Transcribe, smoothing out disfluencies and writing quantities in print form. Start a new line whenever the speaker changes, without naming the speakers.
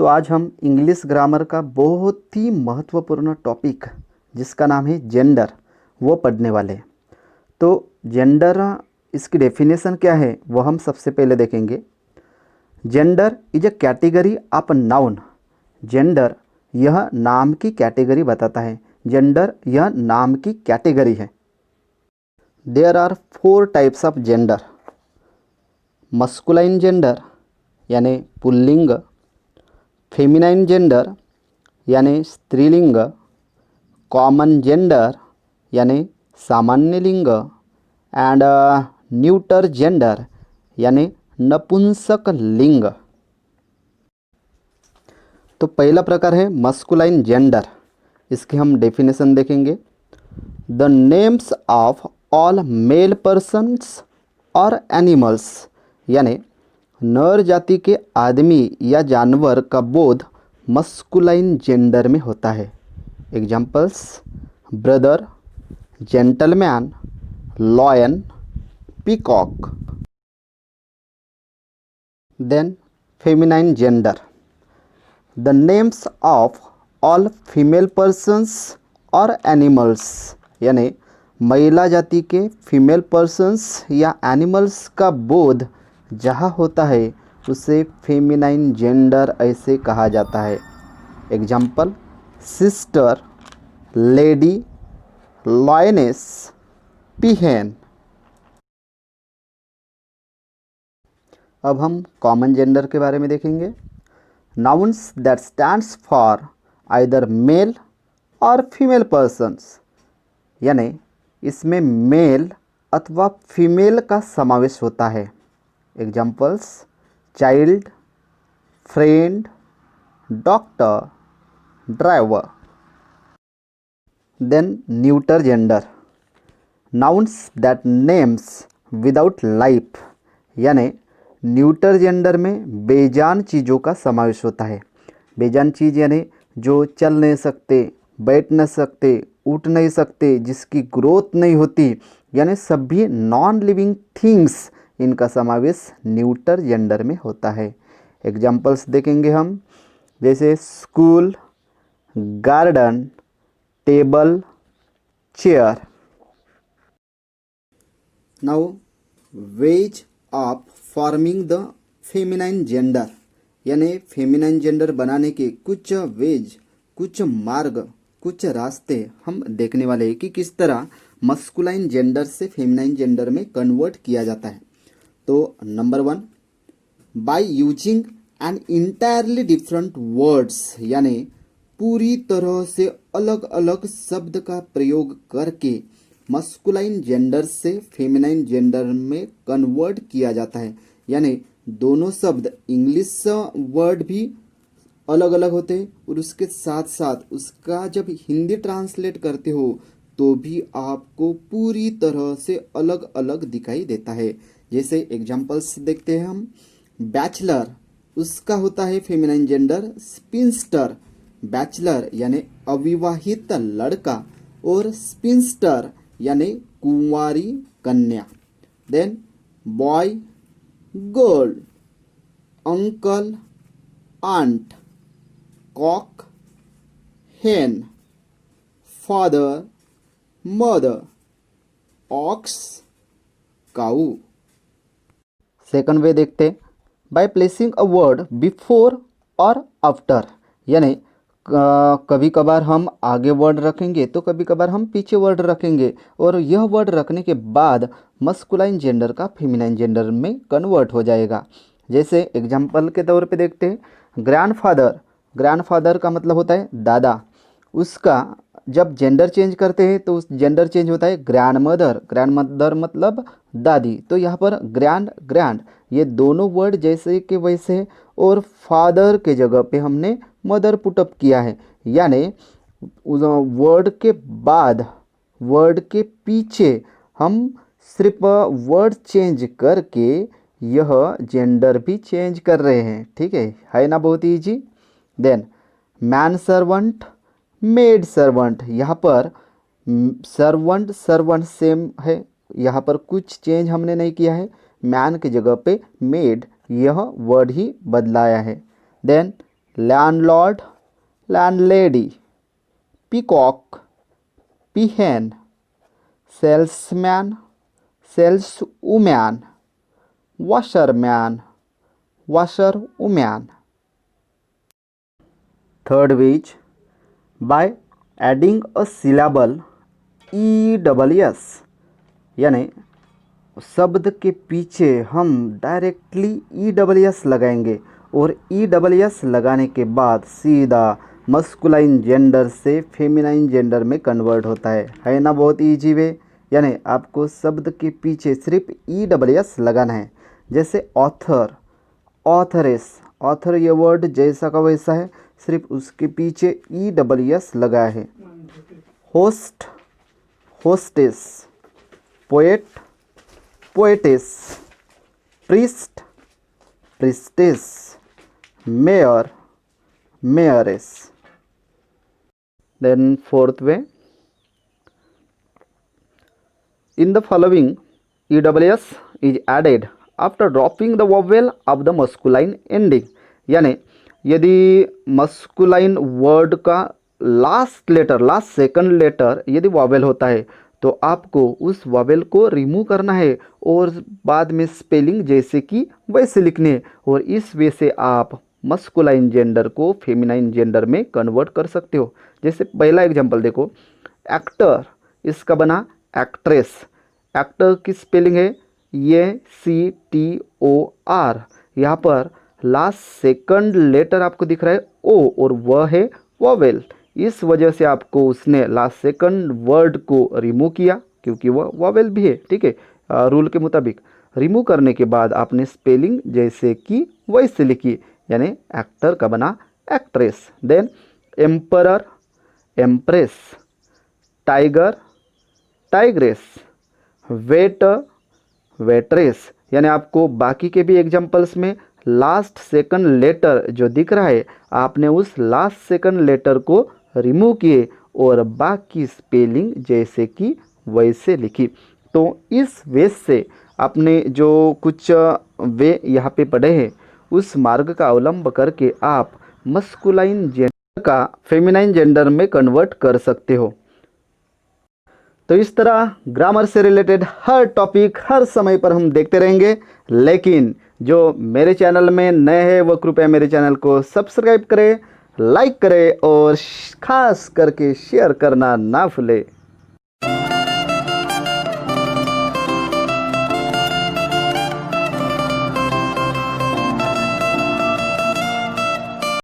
तो आज हम इंग्लिश ग्रामर का बहुत ही महत्वपूर्ण टॉपिक जिसका नाम है जेंडर वो पढ़ने वाले हैं। तो जेंडर इसकी डेफिनेशन क्या है वो हम सबसे पहले देखेंगे। Gender is a category of noun. Gender यह नाम की कैटेगरी बताता है। जेंडर यह नाम की कैटेगरी है। There are 4 types of gender. Masculine gender यानी पुल्लिंग, फेमिनाइन जेंडर यानी स्त्रीलिंग, कॉमन जेंडर यानी सामान्य लिंग एंड न्यूटर जेंडर यानी नपुंसक लिंग। तो पहला प्रकार है मस्कुलाइन जेंडर। इसकी हम डेफिनेशन देखेंगे। The names of all mail persons और एनिमल्स यानी नर जाति के आदमी या जानवर का बोध मस्कुलाइन जेंडर में होता है। Examples: brother, gentleman, lion, peacock. Then feminine gender. The names of all female persons और एनिमल्स यानी महिला जाति के फीमेल पर्सन्स या एनिमल्स का बोध जहाँ होता है उसे फेमिनाइन जेंडर ऐसे कहा जाता है। Example: sister, lady, lioness, peahen. अब हम कॉमन जेंडर के बारे में देखेंगे। Nouns that stands for either male और फीमेल पर्सन्स यानी इसमें मेल अथवा फीमेल का समावेश होता है। Examples: child, friend, doctor, driver. Then neuter gender. Nouns that names without life यानी न्यूटर जेंडर में बेजान चीज़ों का समावेश होता है। बेजान चीज़ यानी जो चल नहीं सकते, बैठ नहीं सकते, उठ नहीं सकते, जिसकी ग्रोथ नहीं होती, यानी सभी नॉन लिविंग थिंग्स, इनका समावेश न्यूटर जेंडर में होता है। एग्जाम्पल्स देखेंगे हम, जैसे school, garden, table, chair. Now ways of forming the feminine gender यानी फेमिनाइन जेंडर बनाने के कुछ वेज, कुछ मार्ग, कुछ रास्ते हम देखने वाले हैं कि किस तरह मस्कुलाइन जेंडर से फेमिनाइन जेंडर में कन्वर्ट किया जाता है। तो number 1, by using an entirely different words यानी पूरी तरह से अलग अलग शब्द का प्रयोग करके मस्कुलाइन जेंडर से फेमिनाइन जेंडर में कन्वर्ट किया जाता है। यानी दोनों शब्द इंग्लिश वर्ड भी अलग अलग होते हैं और उसके साथ साथ उसका जब हिंदी ट्रांसलेट करते हो तो भी आपको पूरी तरह से अलग अलग दिखाई देता है। जैसे एग्जांपल्स देखते हैं हम। बैचलर, उसका होता है फेमिनाइन जेंडर स्पिंस्टर। बैचलर यानी अविवाहित लड़का और स्पिंस्टर यानी कुंवारी कन्या। Then boy, girl, uncle, aunt, cock, hen, father, mother, ox, cow। Second way देखते हैं, by placing a word before और आफ्टर यानी कभी कभार हम आगे वर्ड रखेंगे तो कभी कभार हम पीछे वर्ड रखेंगे और यह वर्ड रखने के बाद मस्कुलाइन जेंडर का फेमिनाइन जेंडर में कन्वर्ट हो जाएगा। जैसे एग्जाम्पल के तौर पे देखते हैं, ग्रैंडफादर। ग्रैंडफादर का मतलब होता है दादा। उसका जब जेंडर चेंज करते हैं तो उस जेंडर चेंज होता है ग्रैंडमदर। ग्रैंडमदर मतलब दादी। तो यहाँ पर ग्रैंड ग्रैंड ये दोनों वर्ड जैसे के वैसे है और फादर के जगह पे हमने मदर पुटअप किया है। यानी उस वर्ड के बाद, वर्ड के पीछे हम सिर्फ वर्ड चेंज करके यह जेंडर भी चेंज कर रहे हैं। ठीक है ना, बहुत easy. Then man servant, maid servant. यहाँ पर सर्वेंट सर्वेंट सेम है, यहाँ पर कुछ चेंज हमने नहीं किया है। मैन की जगह पे मेड यह वर्ड ही बदलाया है। Then landlord, landlady, peacock, peahen, salesman, saleswoman, washerman, washerwoman. Third which, by adding a syllable EWS, यानी शब्द के पीछे हम डायरेक्टली EWS लगाएंगे और EWS लगाने के बाद सीधा मस्कुलाइन जेंडर से फेमिनाइन जेंडर में कन्वर्ट होता है ना। बहुत ईजी वे, यानी आपको शब्द के पीछे सिर्फ EWS लगाना है। जैसे ऑथर, ऑथरेस, ऑथर ये वर्ड जैसा का वैसा है, सिर्फ उसके पीछे EWS लगा है। Host, hostess, poet, poetess, priest, priestess, mayor, mayoress. Then fourth way, in the following EWS is added after dropping the vowel of the masculine ending, यानी यदि मस्कुलाइन वर्ड का last letter, last second letter यदि vowel होता है तो आपको उस vowel को रिमूव करना है और बाद में स्पेलिंग जैसे कि वैसे लिखने है, और इस वे से आप मस्कुलाइन जेंडर को फेमिनाइन जेंडर में कन्वर्ट कर सकते हो। जैसे पहला एग्जांपल देखो, एक्टर, इसका बना एक्ट्रेस। एक्टर की स्पेलिंग है ACTOR। यहाँ पर लास्ट सेकंड लेटर आपको दिख रहा है O और वह है वॉवेल। इस वजह से आपको उसने लास्ट सेकंड वर्ड को रिमूव किया क्योंकि वह वॉवेल भी है, ठीक है, रूल के मुताबिक। रिमूव करने के बाद आपने स्पेलिंग जैसे कि वैसे लिखी, यानी एक्टर का बना actress. Then emperor, empress, tiger, tigress, waiter, waitress. यानी आपको बाकी के भी एग्जांपल्स में लास्ट सेकंड लेटर जो दिख रहा है आपने उस लास्ट सेकंड लेटर को रिमूव किए और बाकी स्पेलिंग जैसे कि वैसे लिखी। तो इस वे से आपने जो कुछ वे यहाँ पे पढ़े हैं उस मार्ग का अवलंब करके आप मस्कुलाइन जेंडर का फेमिनाइन जेंडर में कन्वर्ट कर सकते हो। तो इस तरह ग्रामर से रिलेटेड हर टॉपिक हर समय पर हम देखते रहेंगे, लेकिन जो मेरे चैनल में नए हैं वो कृपया मेरे चैनल को सब्सक्राइब करें, लाइक करें और खास करके शेयर करना ना भूलें।